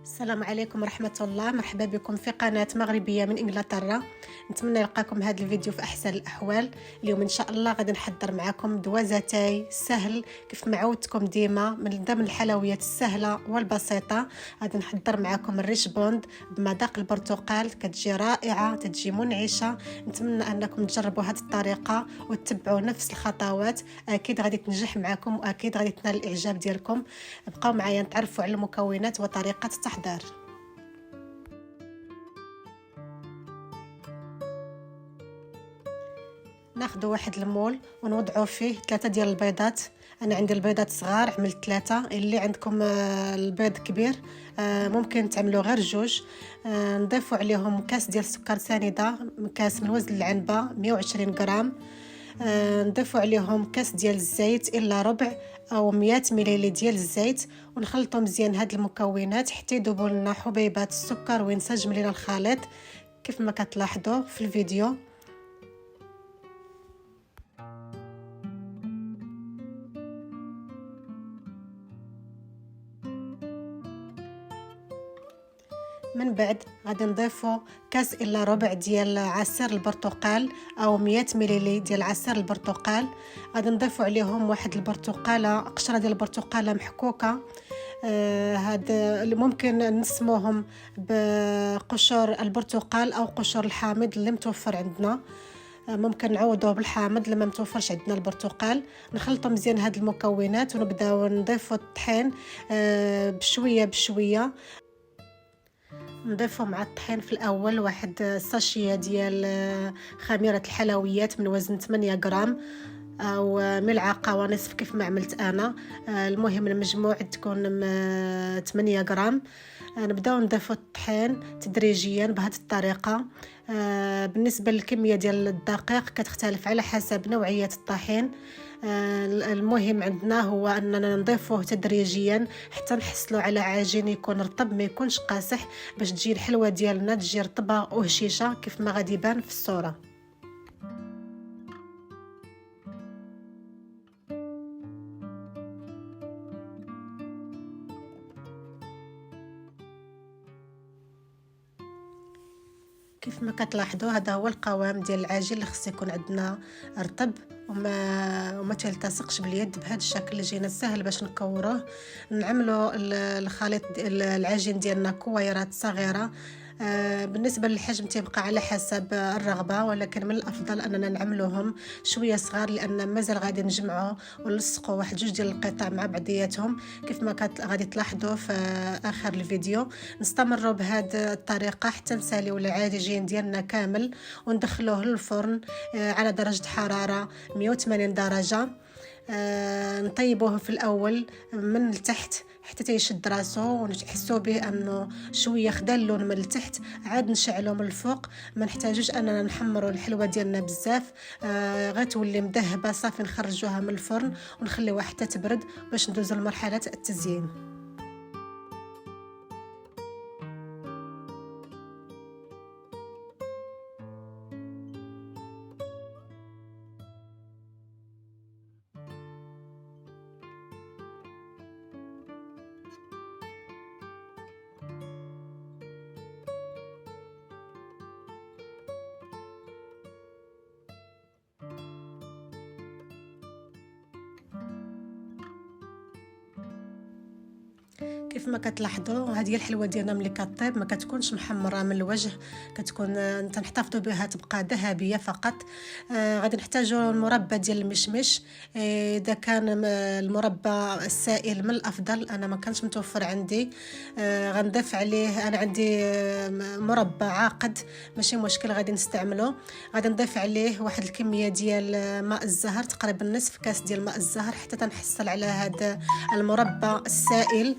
السلام عليكم ورحمة الله. مرحبا بكم في قناة مغربية من إنجلترا. نتمنى يلقاكم هذا الفيديو في أحسن الأحوال. اليوم إن شاء الله غادي نحضر معكم دوازتاي سهل كيف ما عودتكم ديما من ضمن الحلويات السهلة والبسيطة. غادي نحضر معكم الريش بوند بمذاق البرتقال، كتجي رائعة، تجي منعشة. نتمنى أنكم تجربوا هذه الطريقة وتتبعوا نفس الخطوات، أكيد غادي تنجح معكم وأكيد غادي تنال الإعجاب ديالكم. بقاو معايا نتعرفوا على المكونات وطريقة التحضير. ناخذ واحد المول ونوضعوا فيه 3 ديال البيضات. انا عندي البيضات صغار، عملت 3. اللي عندكم البيض كبير ممكن تعملوا غير 2. نضيفوا عليهم كاس ديال السكر سنيده، كاس من وزن العنبه 120 غرام. نضيفوا عليهم كاس ديال الزيت الا ربع او 100 ملل ديال الزيت، ونخلطوا مزيان هاد المكونات حتى يذوبوا لنا حبيبات السكر وينسجم لنا الخليط كيف ما كتلاحظوا في الفيديو. من بعد غادي نضيفوا كاس الا ربع ديال عصير البرتقال او 100 ملل ديال عصير البرتقال. غادي نضيفوا عليهم واحد البرتقاله، قشره ديال البرتقاله محكوكه. هاد اللي ممكن نسموهم بقشور البرتقال او قشور الحامض اللي متوفر عندنا. ممكن نعوضوه بالحامض لما متوفرش عندنا البرتقال. نخلطوا مزيان هاد المكونات ونبداو نضيفوا الطحين بشويه بشويه. نضيفوا مع الطحين في الاول واحد ساشيه ديال خميره الحلويات من وزن 8 غرام او ملعقه ونصف كيف ما عملت انا. المهم المجموع تكون 8 غرام. نبداو نضيفوا الطحين تدريجيا بهذه الطريقه. بالنسبه للكميه ديال الدقيق كتختلف على حسب نوعيه الطحين. المهم عندنا هو اننا نضيفوه تدريجيا حتى نحصلوا على عجين يكون رطب ما يكونش قاصح، باش تجي الحلوه ديالنا تجي رطبه وهشيشه كيف ما غادي يبان في الصوره. كيف ما كتلاحظوا هذا هو القوام ديال العجين اللي خص يكون عندنا رطب وما تلتصقش باليد. بهذا الشكل اللي جينا سهل باش نكوروه. نعملوا الخليط العجين ديالنا كويرات صغيره. بالنسبه للحجم تيبقى على حسب الرغبه، ولكن من الافضل اننا نعملوهم شويه صغار لان مازال غادي نجمعوا ونلصقوا واحد 2 ديال القطع مع بعضياتهم كيف ما غادي تلاحظوا في اخر الفيديو. نستمروا بهذه الطريقه حتى نساليو العجين ديالنا كامل وندخلوه للفرن على درجه حراره 180 درجه. نطيبوه في الاول من التحت حتى تيشد راسو ونحسوا به انه شويه خدا اللون من التحت، عاد نشعلو من الفوق. ما نحتاجوش اننا نحمروا الحلوه ديالنا بزاف. غير تولي مذهبه صافي نخرجوها من الفرن ونخليوها حتى تبرد باش ندوزو لمرحله التزيين. كيف ما كتلاحظوا هذه الحلوه ديالنا ملي كطيب ما كتكونش محمره من الوجه، كتكون تنحتفظوا بها تبقى ذهبيه فقط. غادي نحتاجوا المربى ديال المشمش. اذا كان المربى السائل من الافضل، انا ما كانش متوفر عندي. غنضيف عليه، انا عندي مربى عاقد ماشي مشكل غادي نستعمله. غادي نضيف عليه واحد الكميه ديال ماء الزهر، تقريبا نصف كاس ديال ماء الزهر حتى تنحصل على هذا المربى السائل،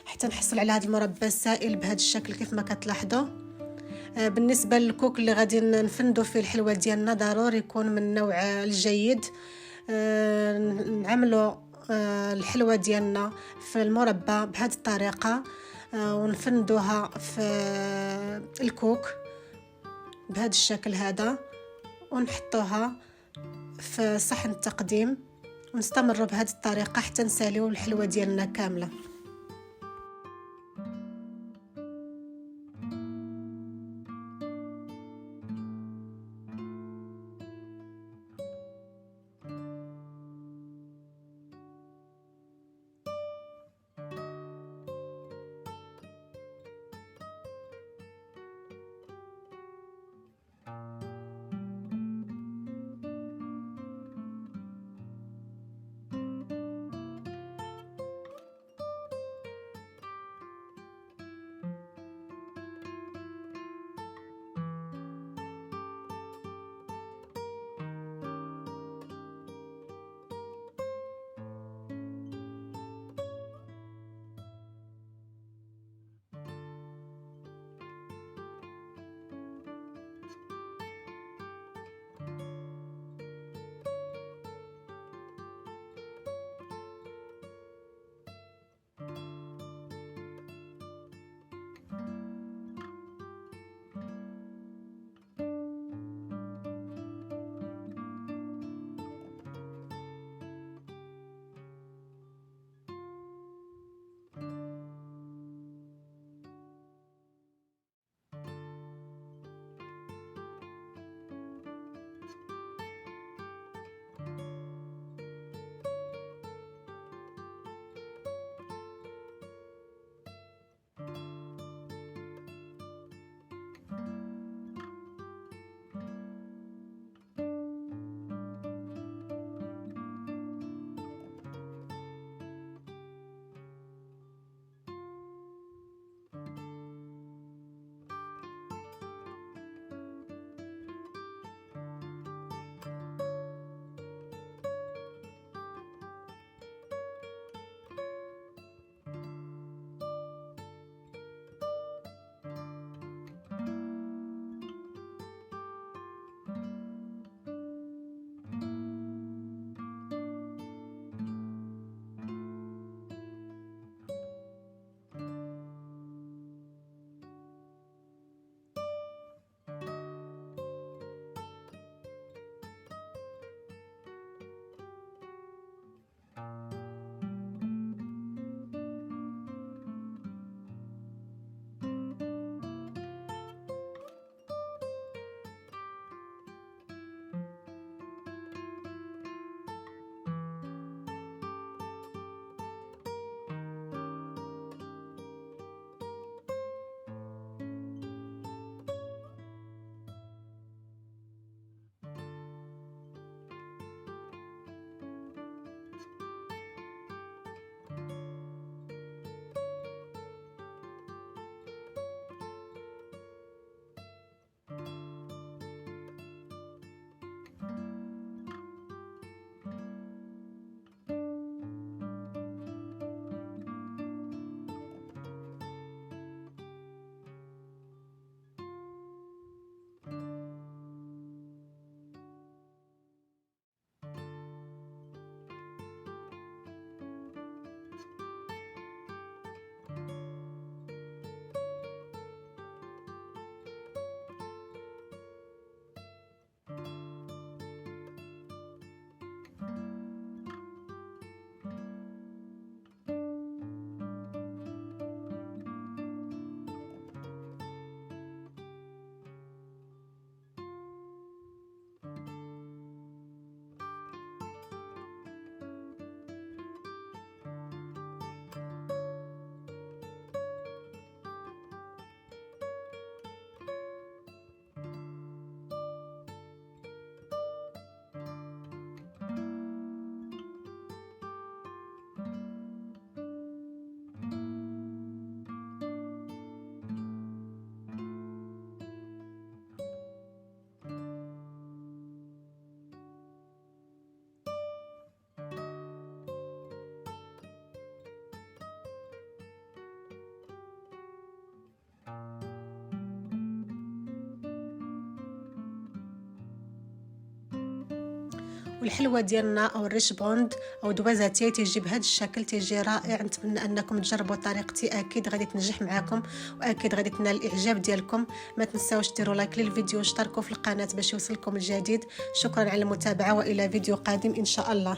حتى نحصل على هذا المربى السائل بهذا الشكل كيف ما كتلاحظوا. بالنسبه للكوك اللي غادي نفندوا فيه الحلوه ديالنا ضروري يكون من النوع الجيد. نعملوا الحلوه ديالنا في المربى بهذه الطريقه ونفندوها في الكوك بهذا الشكل هذا ونحطوها في صحن التقديم ونستمروا بهذه الطريقه حتى نساليو الحلوه ديالنا كامله. والحلوه ديالنا او الريش بوند او دوازاتي تيجي بهذا الشكل، تيجي رائع. نتمنى انكم تجربوا طريقتي، اكيد غادي تنجح معكم واكيد غادي تنال الاعجاب ديالكم. ما تنساوش ديروا لايك للفيديو واشتركوا في القناه باش يوصلكم الجديد. شكرا على المتابعه والى فيديو قادم ان شاء الله.